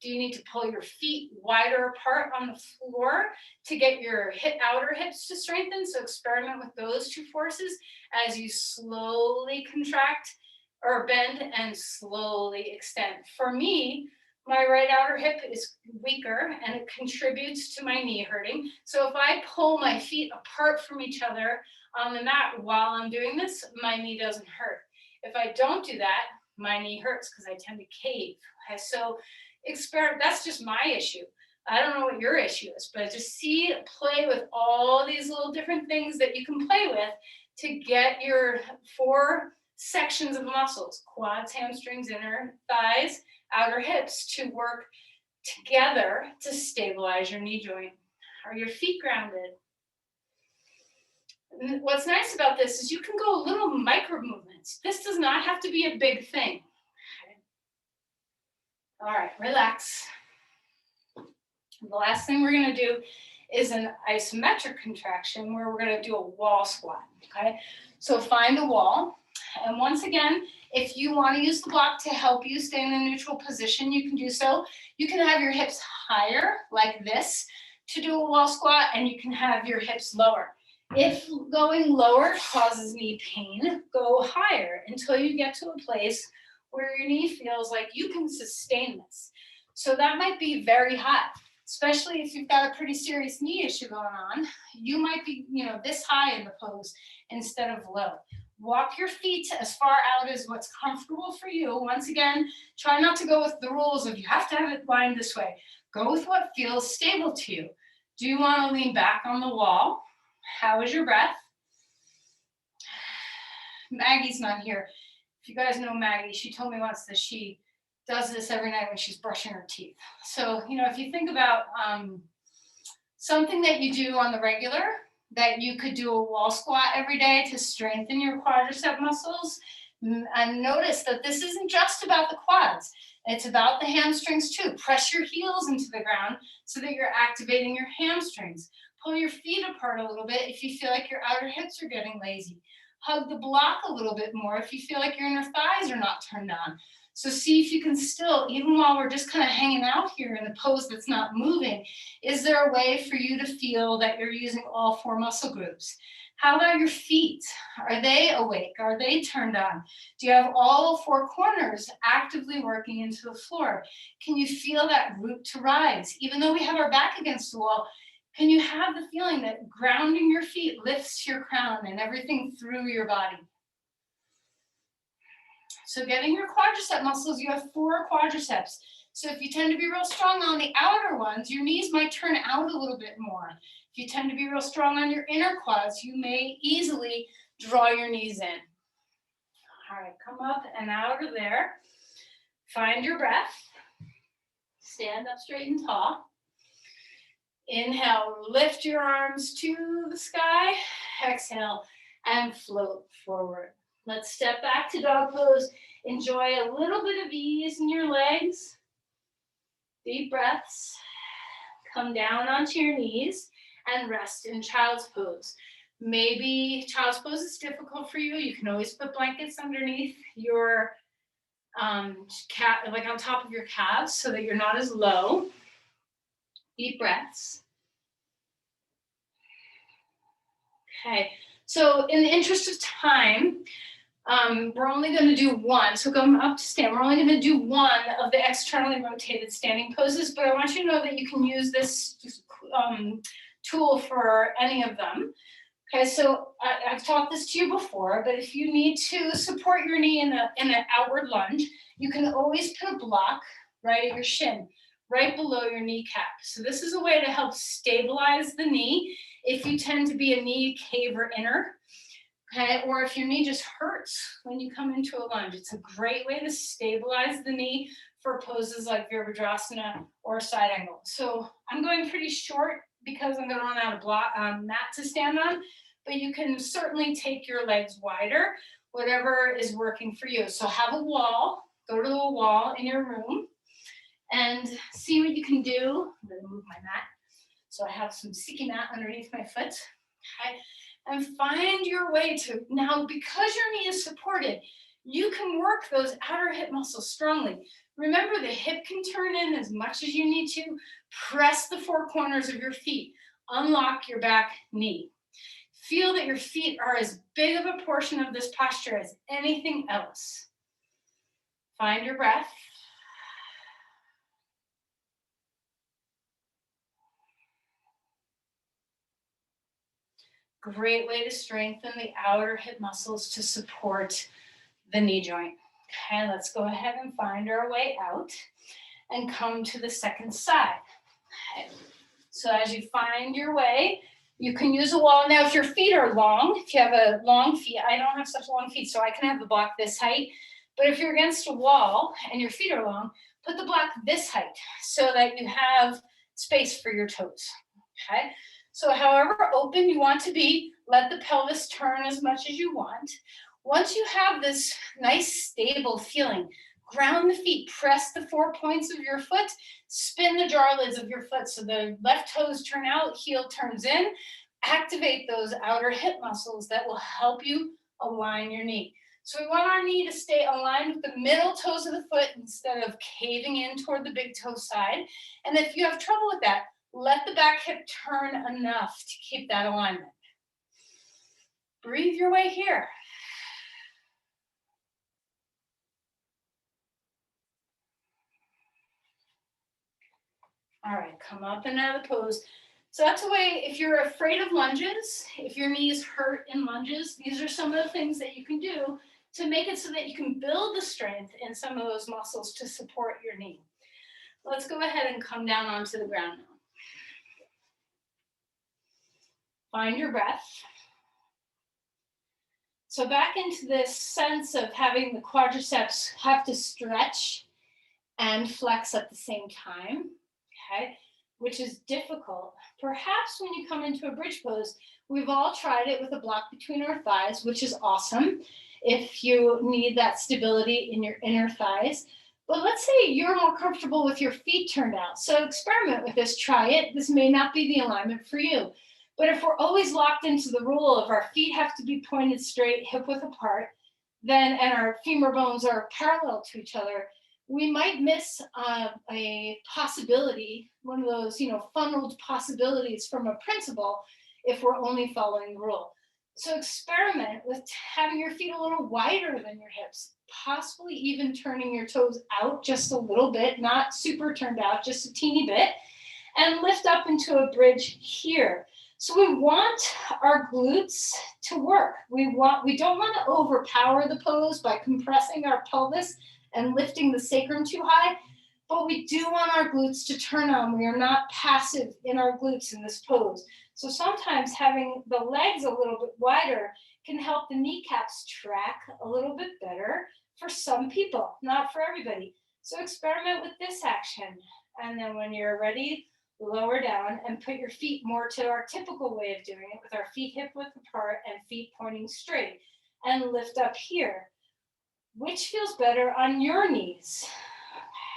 Do you need to pull your feet wider apart on the floor to get your outer hips to strengthen? So experiment with those two forces as you slowly contract or bend and slowly extend. For me, my right outer hip is weaker and it contributes to my knee hurting. So if I pull my feet apart from each other on the mat while I'm doing this, my knee doesn't hurt. If I don't do that, my knee hurts because I tend to cave. Okay, so that's just my issue. I don't know what your issue is, but just play with all these little different things that you can play with to get your 4 sections of muscles, quads, hamstrings, inner thighs, outer hips, to work together to stabilize your knee joint. Are your feet grounded? And what's nice about this is you can go little micro movements. This does not have to be a big thing. All right, relax. The last thing we're going to do is an isometric contraction where we're going to do a wall squat, okay? So find a wall. And once again, if you want to use the block to help you stay in a neutral position, you can do so. You can have your hips higher like this to do a wall squat, and you can have your hips lower. If going lower causes knee pain, go higher until you get to a place where your knee feels like you can sustain this. So that might be very high, especially if you've got a pretty serious knee issue going on. You might be, this high in the pose instead of low. Walk your feet as far out as what's comfortable for you. Once again, try not to go with the rules of you have to have it lined this way. Go with what feels stable to you. Do you want to lean back on the wall? How is your breath? Maggie's not here. If you guys know Maggie, she told me once that she does this every night when she's brushing her teeth. So, if you think about something that you do on the regular, that you could do a wall squat every day to strengthen your quadricep muscles, and notice that this isn't just about the quads. It's about the hamstrings too. Press your heels into the ground so that you're activating your hamstrings. Pull your feet apart a little bit if you feel like your outer hips are getting lazy. Hug the block a little bit more if you feel like your inner thighs are not turned on. So see if you can still, even while we're just kind of hanging out here in a pose that's not moving, is there a way for you to feel that you're using all 4 muscle groups? How about your feet? Are they awake? Are they turned on? Do you have all 4 corners actively working into the floor? Can you feel that root to rise? Even though we have our back against the wall, can you have the feeling that grounding your feet lifts your crown and everything through your body? So getting your quadricep muscles, you have 4 quadriceps. So if you tend to be real strong on the outer ones, your knees might turn out a little bit more. If you tend to be real strong on your inner quads, you may easily draw your knees in. All right, come up and out of there. Find your breath. Stand up straight and tall. Inhale, lift your arms to the sky. Exhale, and float forward. Let's step back to dog pose. Enjoy a little bit of ease in your legs. Deep breaths. Come down onto your knees and rest in child's pose. Maybe child's pose is difficult for you. You can always put blankets underneath your like on top of your calves so that you're not as low. Deep breaths. Okay, so in the interest of time, we're only going to do one. So come up to stand. We're only going to do one of the externally rotated standing poses, but I want you to know that you can use this tool for any of them. Okay, so I've taught this to you before, but if you need to support your knee in an outward lunge, you can always put a block right at your shin, right below your kneecap. So this is a way to help stabilize the knee if you tend to be a knee caver inner, okay, or if your knee just hurts when you come into a lunge. It's a great way to stabilize the knee for poses like Virabhadrasana or side angle. So I'm going pretty short because I'm going to run out of mat to stand on, but you can certainly take your legs wider, whatever is working for you. So have a wall, go to a wall in your room and see what you can do. I'm going to move my mat. So I have some sticky mat underneath my foot. Okay. And find your way to, now because your knee is supported, you can work those outer hip muscles strongly. Remember, the hip can turn in as much as you need to. Press the 4 corners of your feet. Unlock your back knee. Feel that your feet are as big of a portion of this posture as anything else. Find your breath. Great way to strengthen the outer hip muscles to support the knee joint. Okay, let's go ahead and find our way out and come to the second side. Okay. So as you find your way, you can use a wall. Now, if your feet are long, if you have a long feet, I don't have such long feet, so I can have the block this height. But if you're against a wall and your feet are long, put the block this height so that you have space for your toes. Okay. So however open you want to be, let the pelvis turn as much as you want. Once you have this nice stable feeling, ground the feet, press the 4 points of your foot, spin the jar lids of your foot so the left toes turn out, heel turns in. Activate those outer hip muscles that will help you align your knee. So we want our knee to stay aligned with the middle toes of the foot instead of caving in toward the big toe side. And if you have trouble with that, let the back hip turn enough to keep that alignment. Breathe your way here. All right, come up and out of the pose. So that's a way, if you're afraid of lunges, if your knees hurt in lunges, these are some of the things that you can do to make it so that you can build the strength in some of those muscles to support your knee. Let's go ahead and come down onto the ground now. Find your breath. So back into this sense of having the quadriceps have to stretch and flex at the same time, okay, which is difficult. Perhaps when you come into a bridge pose, we've all tried it with a block between our thighs, which is awesome if you need that stability in your inner thighs. But let's say you're more comfortable with your feet turned out. So experiment with this, try it. This may not be the alignment for you. But if we're always locked into the rule of our feet have to be pointed straight, hip width apart, then and our femur bones are parallel to each other, we might miss a possibility, one of those, funneled possibilities from a principle if we're only following the rule. So experiment with having your feet a little wider than your hips, possibly even turning your toes out just a little bit, not super turned out, just a teeny bit, and lift up into a bridge here. So we want our glutes to work. We don't want to overpower the pose by compressing our pelvis and lifting the sacrum too high, but we do want our glutes to turn on. We are not passive in our glutes in this pose. So sometimes having the legs a little bit wider can help the kneecaps track a little bit better for some people, not for everybody. So experiment with this action. And then when you're ready, lower down and put your feet more to our typical way of doing it, with our feet hip width apart and feet pointing straight, and lift up here. Which feels better on your knees?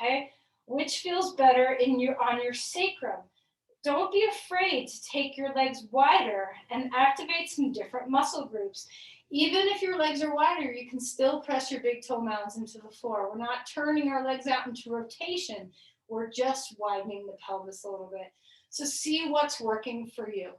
Okay, which feels better on your sacrum? Don't be afraid to take your legs wider and activate some different muscle groups. Even if your legs are wider, you can still press your big toe mounds into the floor. We're not turning our legs out into rotation. We're just widening the pelvis a little bit. So see what's working for you.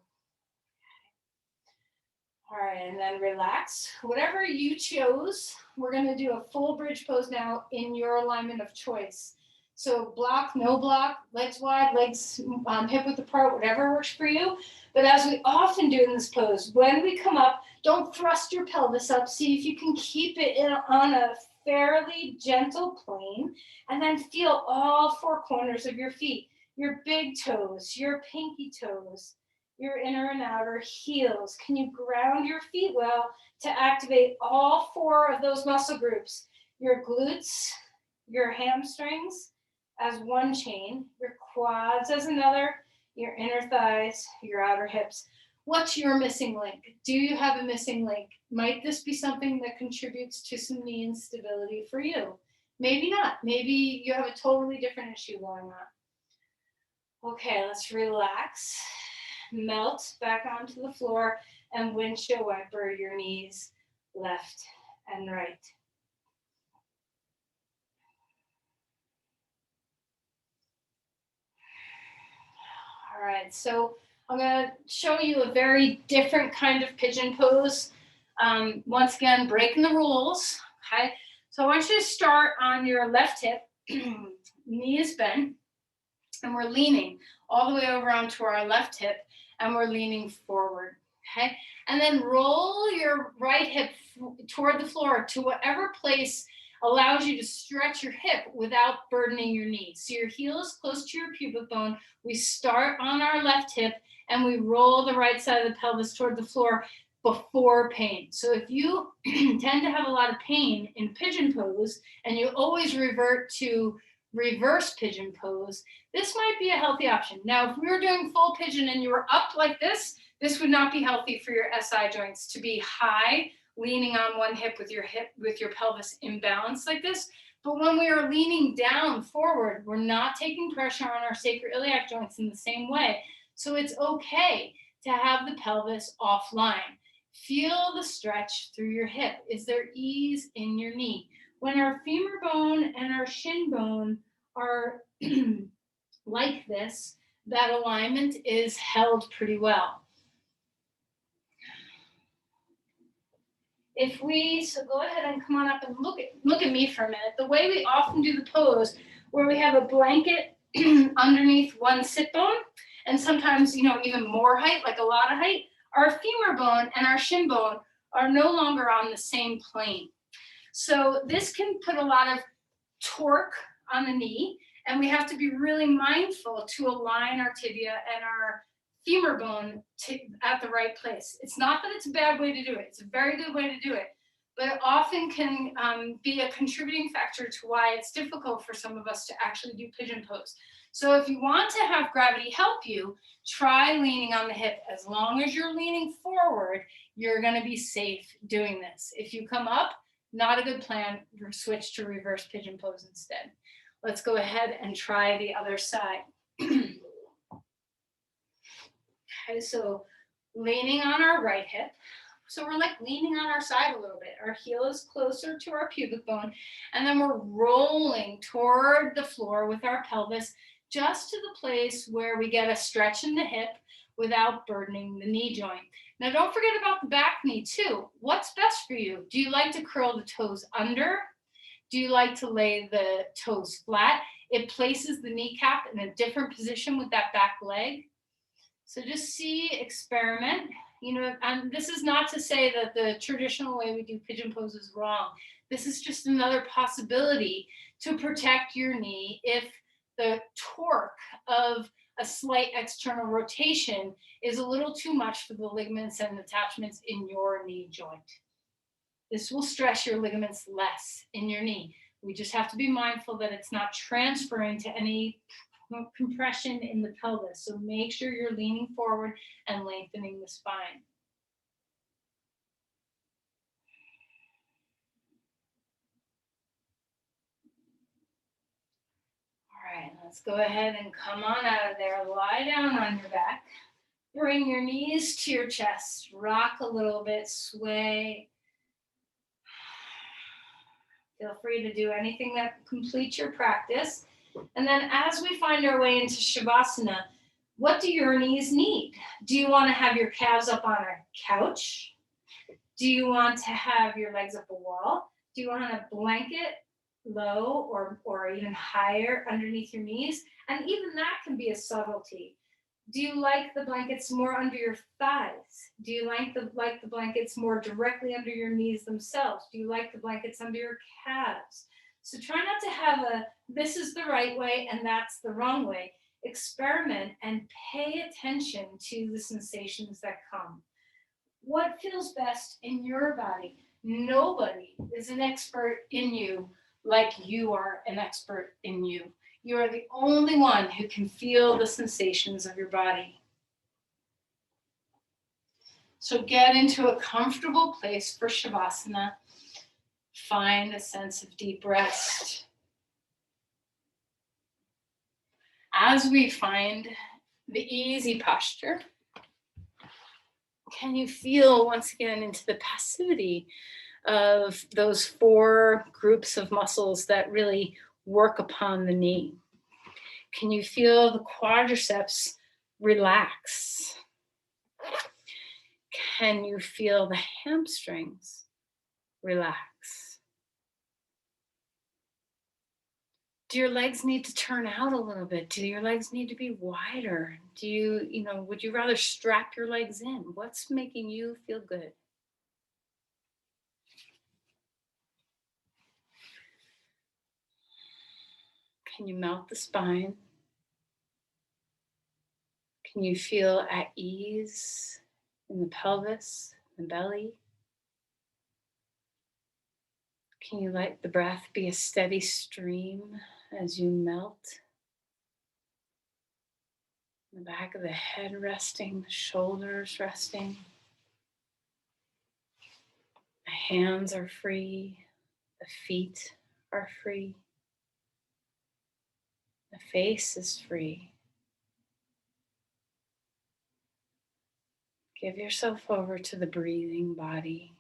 All right, and then relax. Whatever you chose, we're gonna do a full bridge pose now in your alignment of choice. So block, no block, legs wide, legs hip width apart, whatever works for you. But as we often do in this pose, when we come up, don't thrust your pelvis up. See if you can keep it on a fairly gentle plane, and then feel all four corners of your feet, your big toes, your pinky toes, your inner and outer heels. Can you ground your feet well to activate all four of those muscle groups? Your glutes, your hamstrings as one chain, your quads as another, your inner thighs, your outer hips. What's your missing link? Do you have a missing link? Might this be something that contributes to some knee instability for you? Maybe not. Maybe you have a totally different issue going on. Okay, let's relax. Melt back onto the floor and windshield wiper your knees left and right. All right, so I'm going to show you a very different kind of pigeon pose. Once again, breaking the rules, okay? So I want you to start on your left hip, knee is bent, and we're leaning all the way over onto our left hip, and we're leaning forward, okay? And then roll your right hip toward the floor to whatever place allows you to stretch your hip without burdening your knee. So your heel is close to your pubic bone. We start on our left hip and we roll the right side of the pelvis toward the floor before pain. So if you tend to have a lot of pain in pigeon pose and you always revert to reverse pigeon pose, this might be a healthy option. Now, if we were doing full pigeon and you were up like this would not be healthy for your SI joints to be high, leaning on one hip with your pelvis imbalanced like this. But when we are leaning down forward, we're not taking pressure on our sacroiliac joints in the same way. So it's okay to have the pelvis offline. Feel the stretch through your hip. Is there ease in your knee? When our femur bone and our shin bone are like this, that alignment is held pretty well. So go ahead and come on up and look at me for a minute. The way we often do the pose, where we have a blanket underneath one sit bone, and sometimes, even more height, like a lot of height, our femur bone and our shin bone are no longer on the same plane. So this can put a lot of torque on the knee, and we have to be really mindful to align our tibia and our femur bone at the right place. It's not that it's a bad way to do it. It's a very good way to do it, but it often can be a contributing factor to why it's difficult for some of us to actually do pigeon pose. So if you want to have gravity help you, try leaning on the hip. As long as you're leaning forward, you're going to be safe doing this. If you come up, not a good plan. Switch to reverse pigeon pose instead. Let's go ahead and try the other side. Okay, so leaning on our right hip. So we're like leaning on our side a little bit. Our heel is closer to our pubic bone, and then we're rolling toward the floor with our pelvis just to the place where we get a stretch in the hip without burdening the knee joint. Now, don't forget about the back knee too. What's best for you? Do you like to curl the toes under? Do you like to lay the toes flat? It places the kneecap in a different position with that back leg. So just see, experiment. You know, this is not to say that the traditional way we do pigeon pose is wrong. This is just another possibility to protect your knee if the torque of a slight external rotation is a little too much for the ligaments and attachments in your knee joint. This will stress your ligaments less in your knee. We just have to be mindful that it's not transferring to any compression in the pelvis. So make sure you're leaning forward and lengthening the spine. All right, let's go ahead and come on out of there. Lie down on your back. Bring your knees to your chest. Rock a little bit, sway. Feel free to do anything that completes your practice. And then as we find our way into Shavasana, what do your knees need? Do you want to have your calves up on a couch? Do you want to have your legs up a wall? Do you want a blanket low or even higher underneath your knees? And even that can be a subtlety. Do you like the blankets more under your thighs? Do you like the blankets more directly under your knees themselves? Do you like the blankets under your calves? So try not to have a, this is the right way and that's the wrong way. Experiment and pay attention to the sensations that come. What feels best in your body? Nobody is an expert in you like you are an expert in you. You are the only one who can feel the sensations of your body. So get into a comfortable place for Shavasana. Find a sense of deep rest. As we find the easy posture, can you feel once again into the passivity of those 4 groups of muscles that really work upon the knee? Can you feel the quadriceps relax? Can you feel the hamstrings relax? Do your legs need to turn out a little bit? Do your legs need to be wider? Do you would you rather strap your legs in? What's making you feel good? Can you melt the spine? Can you feel at ease in the pelvis, the belly? Can you let the breath be a steady stream as you melt? The back of the head resting, the shoulders resting. The hands are free, the feet are free. The face is free. Give yourself over to the breathing body.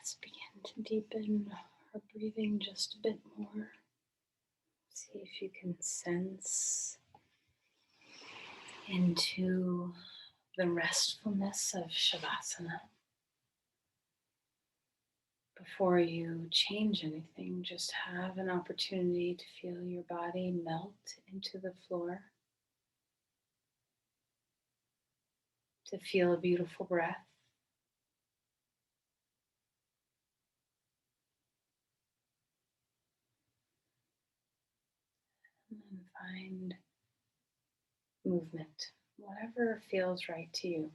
Let's begin to deepen our breathing just a bit more. See if you can sense into the restfulness of Shavasana. Before you change anything, just have an opportunity to feel your body melt into the floor, to feel a beautiful breath. And then find movement, whatever feels right to you.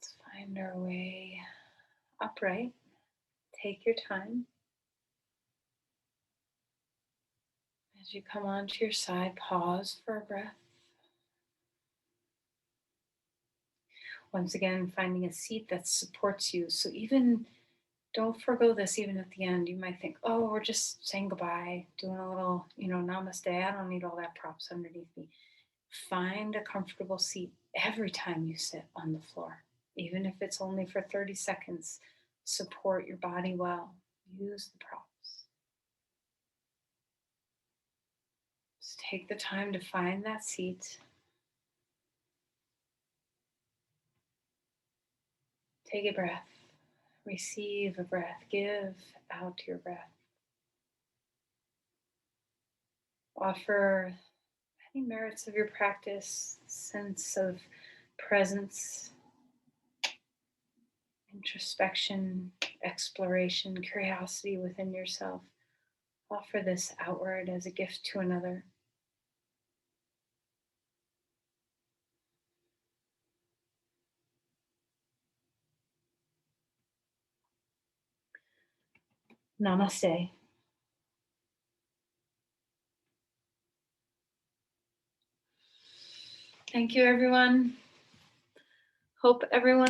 Let's find our way upright. Take your time. As you come onto your side, pause for a breath. Once again, finding a seat that supports you. So even don't forgo this even at the end. You might think, oh, we're just saying goodbye, doing a little, namaste. I don't need all that props underneath me. Find a comfortable seat every time you sit on the floor, even if it's only for 30 seconds. Support your body well. Use the props. Just take the time to find that seat. Take a breath. Receive a breath. Give out your breath. Offer any merits of your practice, sense of presence, introspection, exploration, curiosity within yourself. Offer this outward as a gift to another. Namaste. Thank you, everyone. Hope everyone